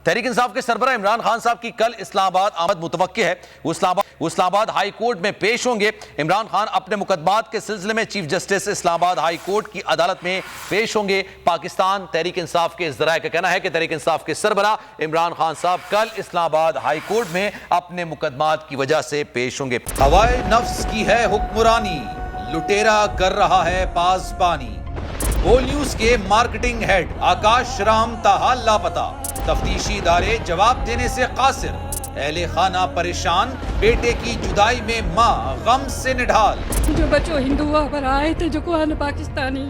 تحریک انصاف کے سربراہ عمران خان صاحب کی کل اسلام آباد آمد متوقع ہے. وہ اسلام آباد ہائی کورٹ میں پیش ہوں گے. عمران خان اپنے مقدمات کے سلسلے میں چیف جسٹس اسلام آباد ہائی کورٹ کی عدالت میں پیش ہوں گے. پاکستان تحریک انصاف کے ذرائع کا کہنا ہے کہ تحریک انصاف کے سربراہ عمران خان صاحب کل اسلام آباد ہائی کورٹ میں اپنے مقدمات کی وجہ سے پیش ہوں گے. ہوائے نفس کی ہے حکمرانی، لٹیرا کر رہا ہے پاسبانی. بول نیوز کے مارکیٹنگ ہیڈ آکاش رام تاحال لاپتہ، تفتیشی ادارے جواب دینے سے قاصر. اہل خانہ پریشان، بیٹے کی جدائی میں ماں غم سے نڈھال. جو بچو ہندو پر آئے تھے جو کو پاکستانی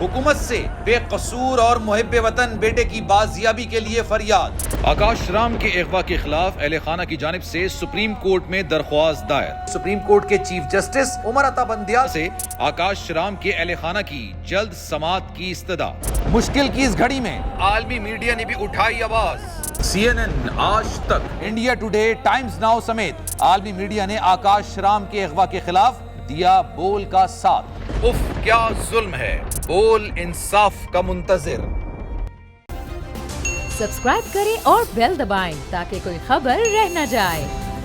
حکومت سے بے قصور اور محب وطن بیٹے کی بازیابی کے لیے فریاد. آکاش رام کے اغوا کے خلاف اہل خانہ کی جانب سے سپریم کورٹ میں درخواست دائر. سپریم کورٹ کے چیف جسٹس عمر عطا بندیال سے آکاش رام کے اہل خانہ کی جلد سماعت کی استدعا. مشکل کی اس گھڑی میں عالمی میڈیا نے بھی اٹھائی آواز. CNN، آج تک، انڈیا ٹوڈے، ٹائمز ناؤ سمیت عالمی میڈیا نے آکاش رام کے اغوا کے خلاف دیا بول کا ساتھ. اف کیا ظلم ہے، بول انصاف کا منتظر. سبسکرائب کریں اور بیل دبائیں تاکہ کوئی خبر رہ نہ جائے.